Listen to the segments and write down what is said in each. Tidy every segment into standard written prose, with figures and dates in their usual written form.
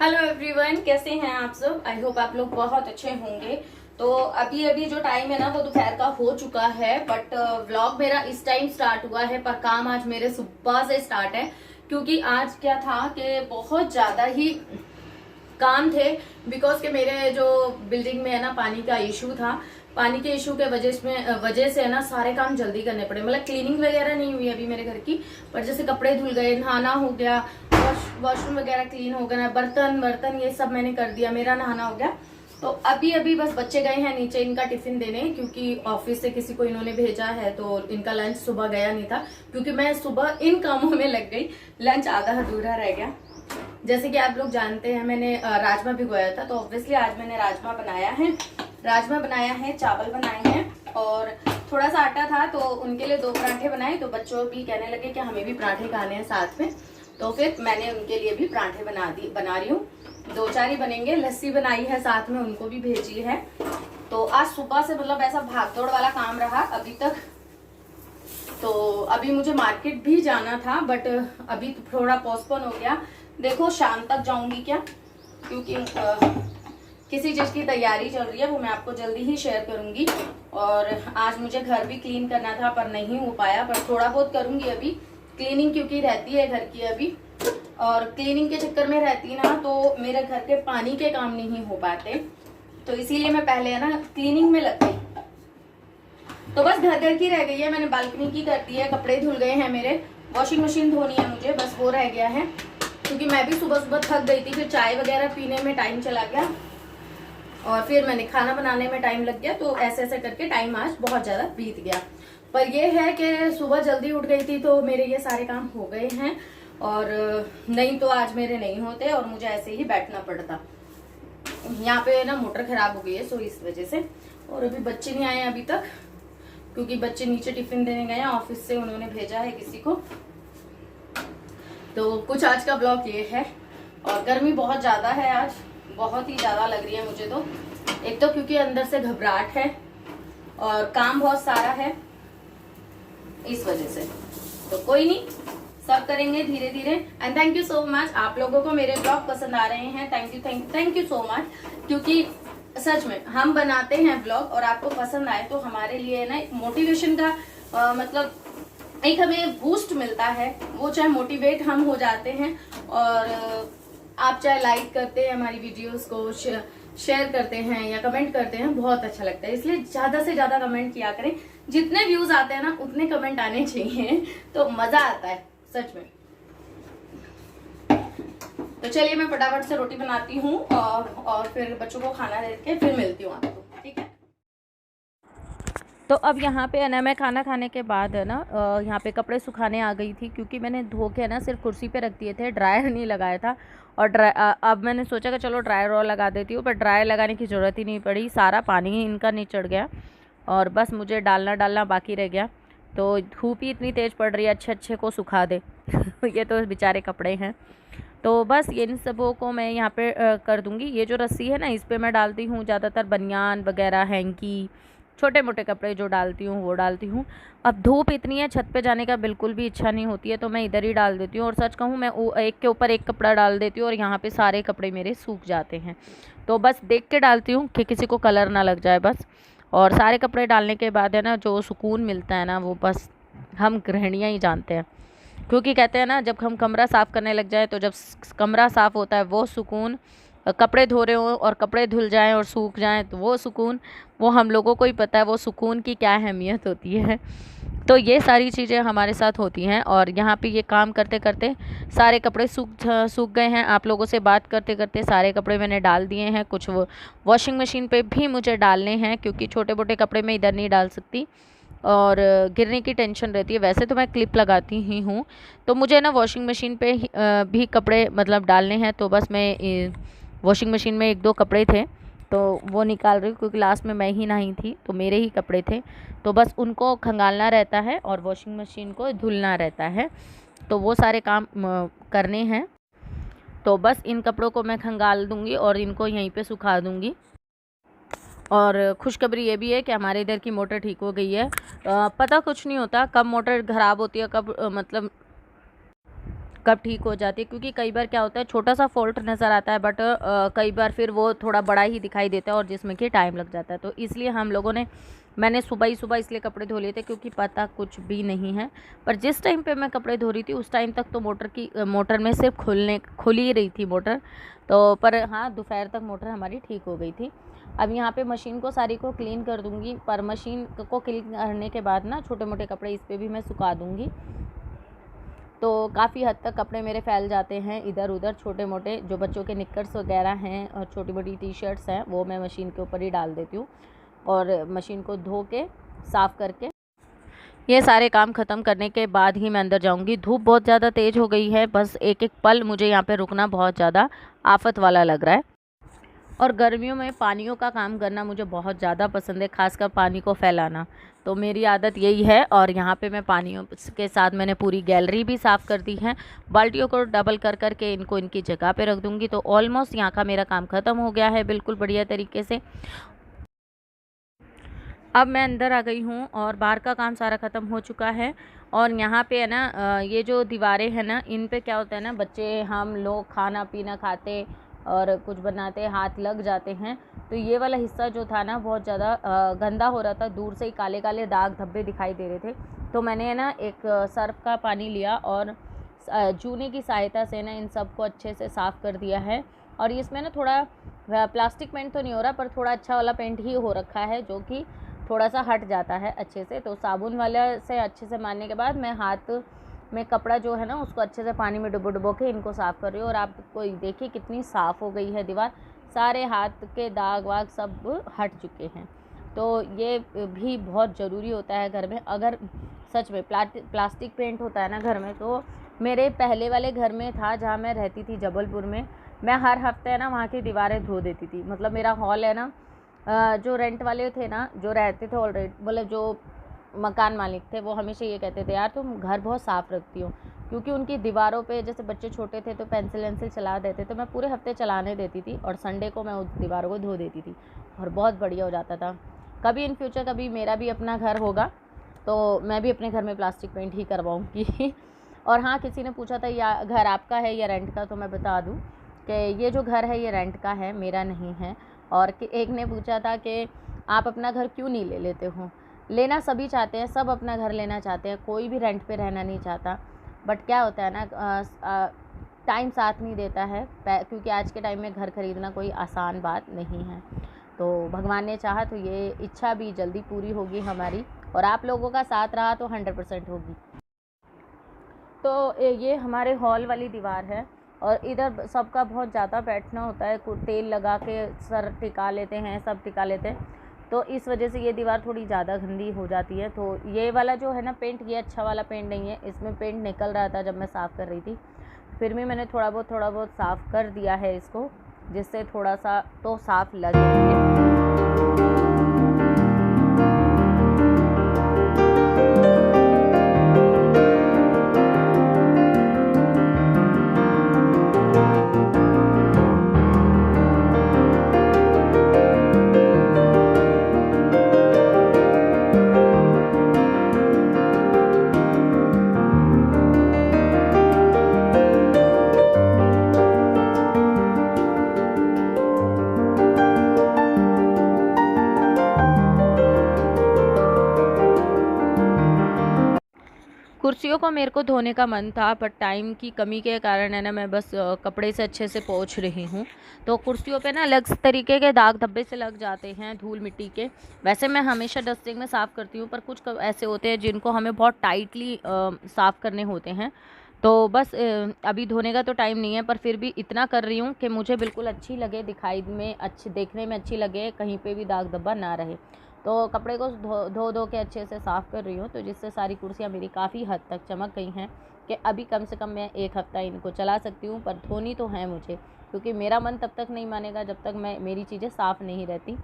Hello everyone, कैसे हैं आप सब। आई होप आप लोग बहुत अच्छे होंगे। तो अभी अभी जो टाइम है ना वो दोपहर का हो चुका है, बट व्लॉग मेरा इस टाइम स्टार्ट हुआ है, पर काम आज मेरे सुबह से स्टार्ट है। क्योंकि आज क्या था कि बहुत ज्यादा ही काम थे। बिकॉज के मेरे जो बिल्डिंग में है ना पानी का इशू था। पानी के इशू के वजह से है ना सारे काम जल्दी करने पड़े। मतलब क्लीनिंग वगैरह नहीं हुई अभी मेरे घर की, पर जैसे कपड़े धुल गए, नहाना हो गया, वॉशरूम वगैरह क्लीन हो गया, बर्तन बर्तन ये सब मैंने कर दिया, मेरा नहाना हो गया। तो अभी अभी बस बच्चे गए हैं नीचे इनका टिफिन देने, क्योंकि ऑफिस से किसी को इन्होंने भेजा है, तो इनका लंच सुबह गया नहीं था। क्योंकि मैं सुबह इन कामों में लग गई, लंच आधा अधूरा रह गया। जैसे कि आप लोग जानते हैं मैंने राजमा भिगोया था, तो ऑब्वियसली आज मैंने राजमा बनाया है, चावल बनाए हैं और थोड़ा सा आटा था तो उनके लिए 2 पराठे बनाए। तो बच्चों भी कहने लगे कि हमें भी पराठे खाने हैं साथ में, तो फिर मैंने उनके लिए भी पराठे बना रही हूँ। 2-4 ही बनेंगे। लस्सी बनाई है साथ में, उनको भी भेजी है। तो आज सुबह से मतलब ऐसा भागदौड़ वाला काम रहा अभी तक। तो अभी मुझे मार्केट भी जाना था, बट अभी थोड़ा पोस्टपोन हो गया। देखो शाम तक जाऊंगी क्या, क्योंकि किसी चीज की तैयारी चल रही है, वो मैं आपको जल्दी ही शेयर करूंगी। और आज मुझे घर भी क्लीन करना था पर नहीं हो पाया, पर थोड़ा बहुत करूंगी अभी क्लीनिंग, क्योंकि रहती है घर की अभी। और क्लीनिंग के चक्कर में रहती ना तो मेरे घर के पानी के काम नहीं हो पाते, तो इसीलिए मैं पहले है ना क्लीनिंग में लग गई। तो बस घर की रह गई है, मैंने बालकनी की कर दी है, कपड़े धुल गए हैं मेरे, वॉशिंग मशीन धोनी है मुझे, बस वो रह गया है। क्योंकि मैं भी सुबह सुबह थक गई थी, फिर चाय वगैरह पीने में टाइम चला गया और फिर मैंने खाना बनाने में टाइम लग गया। तो ऐसे ऐसे करके टाइम आज बहुत ज्यादा बीत गया। पर यह है कि सुबह जल्दी उठ गई थी तो मेरे ये सारे काम हो गए हैं, और नहीं तो आज मेरे नहीं होते और मुझे ऐसे ही बैठना पड़ता। यहाँ पे ना मोटर खराब हो गई है, सो इस वजह से। और अभी बच्चे नहीं आए अभी तक, क्योंकि बच्चे नीचे टिफिन देने गए हैं ऑफिस से, उन्होंने भेजा है किसी को। तो कुछ आज का ब्लॉग ये है। और गर्मी बहुत ज्यादा है आज, बहुत ही ज्यादा लग रही है मुझे तो। एक तो क्योंकि अंदर से घबराहट है और काम बहुत सारा है, इस वजह से। तो कोई नहीं, सब करेंगे धीरे धीरे। And thank you so much, आप लोगों को मेरे ब्लॉग पसंद आ रहे हैं। Thank you so much. क्योंकि सच में हम बनाते हैं ब्लॉग और आपको पसंद आए तो हमारे लिए ना मोटिवेशन का मतलब एक हमें बूस्ट मिलता है, वो चाहे मोटिवेट हम हो जाते हैं। और आप चाहे लाइक करते हैं हमारी वीडियोस को, शेयर करते हैं या कमेंट करते हैं, बहुत अच्छा लगता है। इसलिए ज्यादा से ज्यादा कमेंट किया करें। जितने व्यूज आते हैं ना उतने कमेंट आने चाहिए, तो मजा आता है सच में। तो चलिए मैं फटाफट से रोटी बनाती हूँ और फिर बच्चों को खाना दे के फिर मिलती हूँ आपको, ठीक है। तो अब यहाँ पे है ना, मैं खाना खाने के बाद है ना यहाँ पे कपड़े सुखाने आ गई थी, क्योंकि मैंने धो के ना सिर्फ कुर्सी पे रख दिए थे, ड्रायर नहीं लगाया था। और अब मैंने सोचा कि चलो ड्रायर और लगा देती हूँ, पर ड्रायर लगाने की ज़रूरत ही नहीं पड़ी, सारा पानी ही इनका निचड़ गया और बस मुझे डालना बाकी रह गया। तो धूप ही इतनी तेज़ पड़ रही है, अच्छे को सुखा दे ये तो बेचारे कपड़े हैं। तो बस इन सबों को मैं यहाँ पे कर दूँगी। ये जो रस्सी है ना, इस पर मैं डालती हूँ ज़्यादातर बनियान वगैरह, हैंकी, छोटे मोटे कपड़े जो डालती हूँ वो डालती हूँ। अब धूप इतनी है, छत पे जाने का बिल्कुल भी इच्छा नहीं होती है, तो मैं इधर ही डाल देती हूँ। और सच कहूँ, मैं एक के ऊपर एक कपड़ा डाल देती हूँ और यहाँ पे सारे कपड़े मेरे सूख जाते हैं। तो बस देख के डालती हूँ कि किसी को कलर ना लग जाए बस। और सारे कपड़े डालने के बाद है ना, जो सुकून मिलता है ना, वो बस हम गृहिणियाँ ही जानते हैं। क्योंकि कहते हैं ना, जब हम कमरा साफ़ करने लग जाए, तो जब कमरा साफ़ होता है वो सुकून, कपड़े धो रहे हो और कपड़े धुल जाएं और सूख जाएं तो वो सुकून, वो हम लोगों को ही पता है वो सुकून की क्या अहमियत होती है। तो ये सारी चीज़ें हमारे साथ होती हैं। और यहाँ पे ये काम करते करते सारे कपड़े सूख गए हैं। आप लोगों से बात करते करते सारे कपड़े मैंने डाल दिए हैं। कुछ वो वॉशिंग मशीन पे भी मुझे डालने हैं, क्योंकि छोटे मोटे कपड़े मैं इधर नहीं डाल सकती और गिरने की टेंशन रहती है। वैसे तो मैं क्लिप लगाती ही हूँ, तो मुझे ना वॉशिंग मशीन पे भी कपड़े मतलब डालने हैं। तो बस मैं वॉशिंग मशीन में 1-2 कपड़े थे तो वो निकाल रही हूँ, क्योंकि लास्ट में मैं ही नहाई थी तो मेरे ही कपड़े थे। तो बस उनको खंगालना रहता है और वॉशिंग मशीन को धुलना रहता है, तो वो सारे काम करने हैं। तो बस इन कपड़ों को मैं खंगाल दूँगी और इनको यहीं पे सुखा दूँगी। और खुशखबरी ये भी है कि हमारे इधर की मोटर ठीक हो गई है। पता कुछ नहीं होता कब मोटर ख़राब होती है, कब मतलब कब ठीक हो जाती है, क्योंकि कई बार क्या होता है छोटा सा फॉल्ट नज़र आता है बट कई बार फिर वो थोड़ा बड़ा ही दिखाई देता है और जिसमें कि टाइम लग जाता है। तो इसलिए हम लोगों ने मैंने सुबह ही सुबह इसलिए कपड़े धो लिए थे क्योंकि पता कुछ भी नहीं है। पर जिस टाइम पे मैं कपड़े धो रही थी उस टाइम तक तो मोटर में सिर्फ खुल ही रही थी मोटर। तो पर हाँ, दोपहर तक मोटर हमारी ठीक हो गई थी। अब यहाँ पे मशीन को सारी को क्लीन कर दूँगी, पर मशीन को क्लीन करने के बाद ना छोटे मोटे कपड़े इस पर भी मैं सुखा दूँगी। तो काफ़ी हद तक कपड़े मेरे फैल जाते हैं इधर उधर, छोटे मोटे जो बच्चों के निक्कर्स वगैरह हैं और छोटी मोटी टी शर्ट्स हैं वो मैं मशीन के ऊपर ही डाल देती हूँ और मशीन को धो के साफ़ करके ये सारे काम ख़त्म करने के बाद ही मैं अंदर जाऊंगी। धूप बहुत ज़्यादा तेज़ हो गई है, बस एक एक पल मुझे यहाँ पे रुकना बहुत ज़्यादा आफत वाला लग रहा है। और गर्मियों में पानियों का काम करना मुझे बहुत ज़्यादा पसंद है, खासकर पानी को फैलाना। तो मेरी आदत यही है और यहाँ पे मैं पानियों के साथ मैंने पूरी गैलरी भी साफ़ कर दी है। बाल्टियों को डबल कर कर के इनको इनकी जगह पे रख दूँगी। तो ऑलमोस्ट यहाँ का मेरा काम ख़त्म हो गया है बिल्कुल बढ़िया तरीके से। अब मैं अंदर आ गई हूँ और बाहर का काम सारा ख़त्म हो चुका है। और यहाँ पे है ना ये जो दीवारें हैं ना, इन पे क्या होता है ना, बच्चे हम लोग खाना पीना खाते और कुछ बनाते हाथ लग जाते हैं। तो ये वाला हिस्सा जो था ना बहुत ज़्यादा गंदा हो रहा था, दूर से ही काले काले दाग धब्बे दिखाई दे रहे थे। तो मैंने ना एक सर्फ का पानी लिया और चूने की सहायता से ना इन सब को अच्छे से साफ़ कर दिया है। और इसमें ना थोड़ा प्लास्टिक पेंट तो नहीं हो रहा, पर थोड़ा अच्छा वाला पेंट ही हो रखा है जो कि थोड़ा सा हट जाता है अच्छे से। तो साबुन वाला से अच्छे से मारने के बाद मैं हाथ में कपड़ा जो है ना उसको अच्छे से पानी में डुबो के इनको साफ़ कर रही हूँ। और आप कोई देखिए कितनी साफ़ हो गई है दीवार, सारे हाथ के दाग वाग सब हट चुके हैं। तो ये भी बहुत ज़रूरी होता है घर में। अगर सच में प्लास्टिक पेंट होता है ना घर में, तो मेरे पहले वाले घर में था जहाँ मैं रहती थी जबलपुर में, मैं हर हफ्ते ना वहाँ की दीवारें धो देती थी। मतलब मेरा हॉल है ना, जो रेंट वाले थे ना जो रहते थे ऑलरेडी, मतलब जो मकान मालिक थे, वो हमेशा ये कहते थे यार तुम घर बहुत साफ़ रखती हो, क्योंकि उनकी दीवारों पे जैसे बच्चे छोटे थे तो पेंसिल वेंसिल चला देते, तो मैं पूरे हफ्ते चलाने देती थी और संडे को मैं उस दीवारों को धो देती थी और बहुत बढ़िया हो जाता था। कभी इन फ्यूचर कभी मेरा भी अपना घर होगा तो मैं भी अपने घर में प्लास्टिक पेंट ही करवाऊँगी। और हाँ, किसी ने पूछा था या घर आपका है या रेंट का, तो मैं बता दूँ कि ये जो घर है ये रेंट का है, मेरा नहीं है। और एक ने पूछा था कि आप अपना घर क्यों नहीं ले लेते हो। लेना सभी चाहते हैं, सब अपना घर लेना चाहते हैं, कोई भी रेंट पे रहना नहीं चाहता। बट क्या होता है ना, टाइम साथ नहीं देता है, क्योंकि आज के टाइम में घर खरीदना कोई आसान बात नहीं है। तो भगवान ने चाहा तो ये इच्छा भी जल्दी पूरी होगी हमारी, और आप लोगों का साथ रहा तो 100% होगी। तो ये हमारे हॉल वाली दीवार है और इधर सबका बहुत ज़्यादा बैठना होता है, तेल लगा के सर टिका लेते हैं, सब टिका लेते हैं, तो इस वजह से ये दीवार थोड़ी ज़्यादा गंदी हो जाती है। तो ये वाला जो है ना पेंट, ये अच्छा वाला पेंट नहीं है, इसमें पेंट निकल रहा था जब मैं साफ़ कर रही थी, फिर भी मैंने थोड़ा बहुत साफ़ कर दिया है इसको, जिससे थोड़ा सा तो साफ़ लगे। कुर्सियों को मेरे को धोने का मन था, पर टाइम की कमी के कारण है ना मैं बस कपड़े से अच्छे से पोंछ रही हूँ। तो कुर्सियों पे ना अलग तरीके के दाग धब्बे से लग जाते हैं धूल मिट्टी के। वैसे मैं हमेशा डस्टिंग में साफ़ करती हूँ, पर कुछ ऐसे होते हैं जिनको हमें बहुत टाइटली साफ़ करने होते हैं। तो बस अभी धोने का तो टाइम नहीं है, पर फिर भी इतना कर रही हूँ कि मुझे बिल्कुल अच्छी लगे, दिखाई में अच्छी, देखने में अच्छी लगे, कहीं पे भी दाग धब्बा ना रहे। तो कपड़े को धो के अच्छे से साफ़ कर रही हूँ, तो जिससे सारी कुर्सियाँ मेरी काफ़ी हद तक चमक गई हैं कि अभी कम से कम मैं 1 हफ़्ता इनको चला सकती हूँ। पर धोनी तो है मुझे, क्योंकि मेरा मन तब तक नहीं मानेगा जब तक मेरी चीज़ें साफ़ नहीं रहती।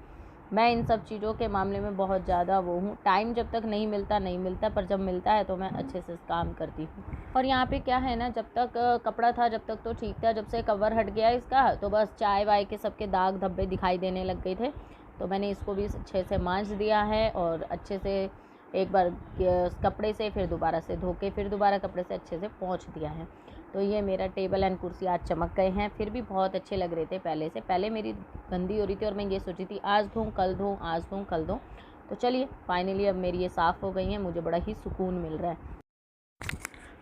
मैं इन सब चीज़ों के मामले में बहुत ज़्यादा वो हूँ, टाइम जब तक नहीं मिलता, पर जब मिलता है तो मैं अच्छे से काम करती हूँ। और यहाँ पे क्या है ना, जब तक कपड़ा था जब तक तो ठीक था, जब से कवर हट गया इसका तो बस चाय वाय के सबके दाग धब्बे दिखाई देने लग गए थे। तो मैंने इसको भी अच्छे से मांज दिया है और अच्छे से एक बार कपड़े से, फिर दोबारा से धो के, फिर दोबारा कपड़े से अच्छे से पोंछ दिया है। तो ये मेरा टेबल एंड कुर्सी आज चमक गए हैं। फिर भी बहुत अच्छे लग रहे थे पहले से। पहले मेरी गंदी हो रही थी और मैं ये सोची थी आज धोऊँ कल धोऊँ, आज धोऊँ कल धोऊँ। तो चलिए फाइनली अब मेरी ये साफ़ हो गई हैं, मुझे बड़ा ही सुकून मिल रहा है।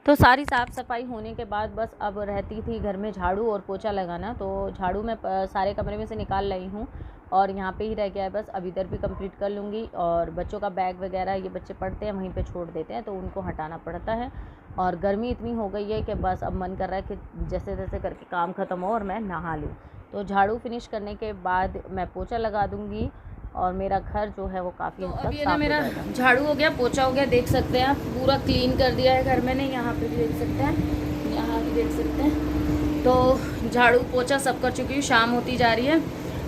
तो सारी साफ़ सफाई होने के बाद बस अब रहती थी घर में झाड़ू और पोछा लगाना। तो झाड़ू मैं सारे कमरे में से निकाल लाई हूँ और यहाँ पे ही रह गया है बस। अब इधर भी कंप्लीट कर लूँगी। और बच्चों का बैग वगैरह ये बच्चे पढ़ते हैं वहीं पे छोड़ देते हैं, तो उनको हटाना पड़ता है। और गर्मी इतनी हो गई है कि बस अब मन कर रहा है कि जैसे तैसे करके काम ख़त्म हो और मैं नहा लूँ। तो झाड़ू फिनिश करने के बाद मैं पोछा लगा दूँगी और मेरा घर जो है वो काफ़ी हद तक अब ये ना मेरा झाड़ू हो गया, पोछा हो गया, देख सकते हैं आप। पूरा क्लीन कर दिया है घर मैंने। यहाँ पे भी देख सकते हैं, यहाँ भी देख सकते हैं। तो झाड़ू पोछा सब कर चुकी हूँ। शाम होती जा रही है,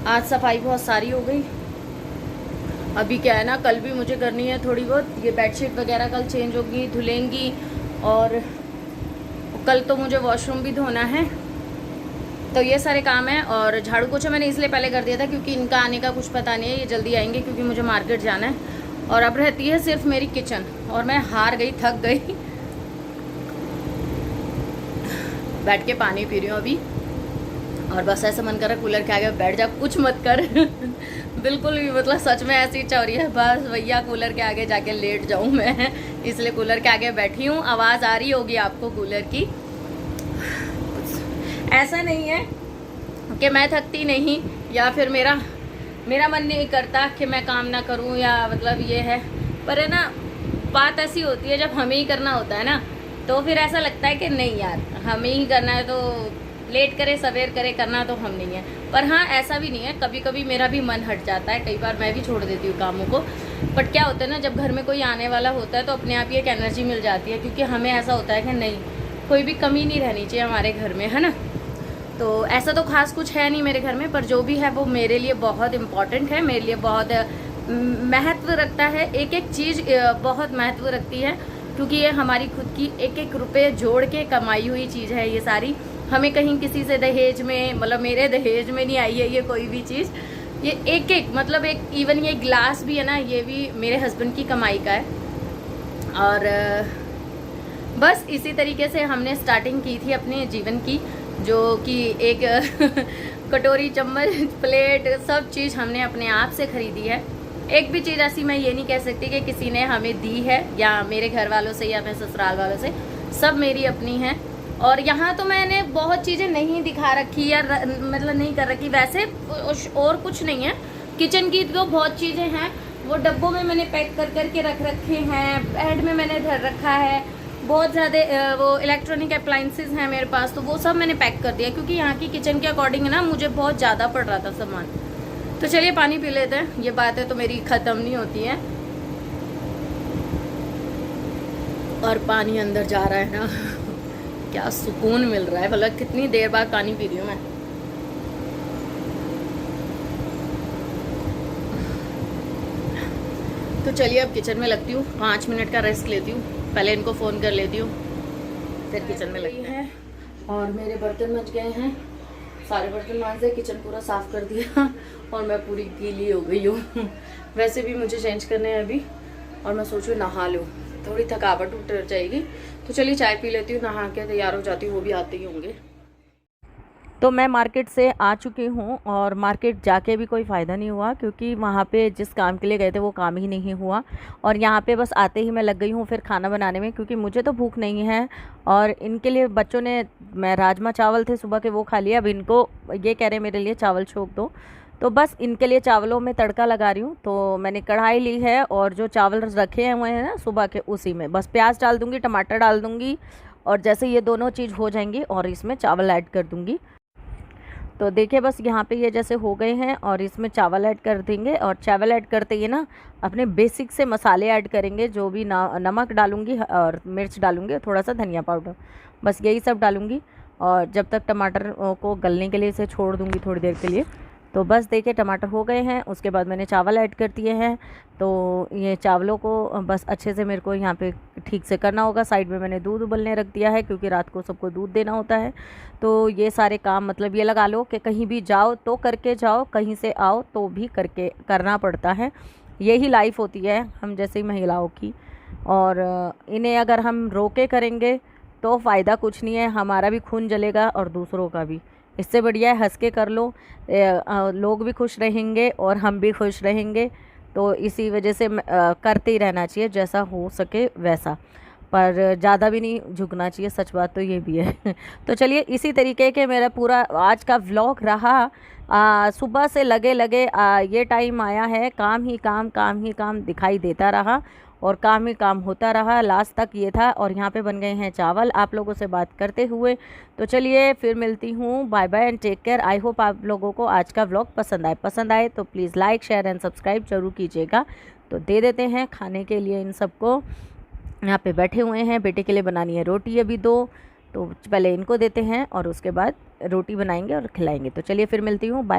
आज सफाई बहुत सारी हो गई। अभी क्या है ना, कल भी मुझे करनी है थोड़ी बहुत। ये बेडशीट वगैरह कल चेंज होगी, धुलेंगी। और कल तो मुझे वॉशरूम भी धोना है। तो ये सारे काम हैं। और झाड़ू पोछा मैंने इसलिए पहले कर दिया था क्योंकि इनका आने का कुछ पता नहीं है, ये जल्दी आएंगे क्योंकि मुझे मार्केट जाना है। और अब रहती है सिर्फ मेरी किचन, और मैं हार गई, थक गई। बैठ के पानी पी रही हूँ अभी, और बस ऐसा मन कर रहा है कूलर के आगे बैठ जा, कुछ मत कर। बिल्कुल भी, मतलब सच में ऐसी इच्छा हो रही है बस भैया कूलर के आगे जाके लेट जाऊँ मैं। इसलिए कूलर के आगे बैठी हूँ। आवाज़ आ रही होगी आपको कूलर की। ऐसा नहीं है कि मैं थकती नहीं या फिर मेरा मन नहीं करता कि मैं काम ना करूं, या मतलब ये है। पर है ना, बात ऐसी होती है जब हमें ही करना होता है ना, तो फिर ऐसा लगता है कि नहीं यार हमें ही करना है, तो लेट करे सवेर करे, करना तो हम नहीं है। पर हाँ, ऐसा भी नहीं है, कभी कभी मेरा भी मन हट जाता है, कई बार मैं भी छोड़ देती हूँ कामों को। बट क्या होता है ना, जब घर में कोई आने वाला होता है तो अपने आप ही एक एनर्जी मिल जाती है, क्योंकि हमें ऐसा होता है कि नहीं, कोई भी कमी नहीं रहनी चाहिए हमारे घर में, है ना। तो ऐसा तो खास कुछ है नहीं मेरे घर में, पर जो भी है वो मेरे लिए बहुत इम्पॉर्टेंट है, मेरे लिए बहुत महत्व रखता है। एक एक चीज़ बहुत महत्व रखती है, क्योंकि ये हमारी खुद की एक एक रुपये जोड़ के कमाई हुई चीज़ है ये सारी। हमें कहीं किसी से दहेज में, मतलब मेरे दहेज में नहीं आई है ये कोई भी चीज़। ये एक एक, मतलब एक इवन ये ग्लास भी है ना, ये भी मेरे हस्बैंड की कमाई का है। और बस इसी तरीके से हमने स्टार्टिंग की थी अपने जीवन की, जो कि एक कटोरी, चम्मच, प्लेट, सब चीज़ हमने अपने आप से खरीदी है। एक भी चीज़ ऐसी मैं ये नहीं कह सकती कि किसी ने हमें दी है, या मेरे घर वालों से या मैं ससुराल वालों से, सब मेरी अपनी हैं। और यहाँ तो मैंने बहुत चीज़ें नहीं दिखा रखी या मतलब नहीं कर रखी, वैसे और कुछ नहीं है। किचन की तो बहुत चीज़ें हैं, वो डब्बों में मैंने पैक कर करके रख रखे हैं, बेड में मैंने धर रखा है। बहुत ज़्यादा वो इलेक्ट्रॉनिक अप्लाइंसेस हैं मेरे पास, तो वो सब मैंने पैक कर दिया, क्योंकि यहाँ की किचन के अकॉर्डिंग ना मुझे बहुत ज़्यादा पड़ रहा था सामान। तो चलिए पानी पी लेते हैं, ये बातें तो मेरी ख़त्म नहीं होती हैं। और पानी अंदर जा रहा है ना, क्या सुकून मिल रहा है। मतलब कितनी देर बाद पानी पी रही हूँ मैं। तो चलिए अब किचन में लगती हूँ, 5 मिनट का रेस्ट लेती हूँ, पहले इनको फ़ोन कर लेती हूँ, फिर किचन में लगती है। और मेरे बर्तन मच गए हैं, सारे बर्तन मांजे, किचन पूरा साफ़ कर दिया, और मैं पूरी गीली हो गई हूँ। वैसे भी मुझे चेंज करने हैं अभी, और मैं सोच रही नहा लूँ, थोड़ी थकावट उतर जाएगी। तो चलिए चाय पी लेती हूँ, नहा के तैयार हो जाती हूँ, वो भी आते ही होंगे। तो मैं मार्केट से आ चुकी हूँ, और मार्केट जाके भी कोई फ़ायदा नहीं हुआ, क्योंकि वहाँ पे जिस काम के लिए गए थे वो काम ही नहीं हुआ। और यहाँ पे बस आते ही मैं लग गई हूँ फिर खाना बनाने में, क्योंकि मुझे तो भूख नहीं है। और इनके लिए बच्चों ने, मैं राजमा चावल थे सुबह के वो खा लिए, अब इनको ये कह रहे मेरे लिए चावल छोक दो, तो बस इनके लिए चावलों में तड़का लगा रही हूँ। तो मैंने कढ़ाई ली है, और जो चावल रखे हुए हैं ना सुबह के, उसी में बस प्याज डाल दूँगी, टमाटर डाल दूँगी, और जैसे ये दोनों चीज़ हो जाएंगी और इसमें चावल ऐड कर दूँगी। तो देखिए बस यहाँ पे ये जैसे हो गए हैं, और इसमें चावल ऐड कर देंगे। और चावल ऐड करते ही ना अपने बेसिक से मसाले ऐड करेंगे, जो भी नमक डालूँगी और मिर्च डालूँगी, थोड़ा सा धनिया पाउडर, बस यही सब डालूँगी। और जब तक टमाटर को गलने के लिए इसे छोड़ दूँगी थोड़ी देर के लिए। तो बस देखिए टमाटर हो गए हैं, उसके बाद मैंने चावल ऐड कर दिए हैं। तो ये चावलों को बस अच्छे से मेरे को यहाँ पे ठीक से करना होगा। साइड में मैंने दूध उबलने रख दिया है, क्योंकि रात को सबको दूध देना होता है। तो ये सारे काम, मतलब ये लगा लो कि कहीं भी जाओ तो करके जाओ, कहीं से आओ तो भी करना पड़ता है। यही लाइफ होती है हम जैसी महिलाओं की। और इन्हें अगर हम रोके करेंगे तो फ़ायदा कुछ नहीं है, हमारा भी खून जलेगा और दूसरों का भी। इससे बढ़िया है हंस के कर लो, लोग भी खुश रहेंगे और हम भी खुश रहेंगे। तो इसी वजह से करते ही रहना चाहिए जैसा हो सके वैसा, पर ज़्यादा भी नहीं झुकना चाहिए, सच बात तो ये भी है। तो चलिए इसी तरीके के मेरा पूरा आज का व्लॉग रहा। सुबह से लगे लगे ये टाइम आया है, काम ही काम काम ही काम दिखाई देता रहा और काम ही काम होता रहा, लास्ट तक ये था। और यहाँ पे बन गए हैं चावल आप लोगों से बात करते हुए। तो चलिए फिर मिलती हूँ, bye bye and take care. I hope आप लोगों को आज का व्लॉग पसंद आए तो please like share and subscribe जरूर कीजिएगा। तो दे देते हैं खाने के लिए इन सबको, यहाँ पे बैठे हुए हैं, बेटे के लिए बनानी है रोटी अभी 2, तो पहले इनको देते हैं और उसके बाद रोटी बनाएंगे और खिलाएंगे। तो चलिए फिर मिलती हूँ, बाय।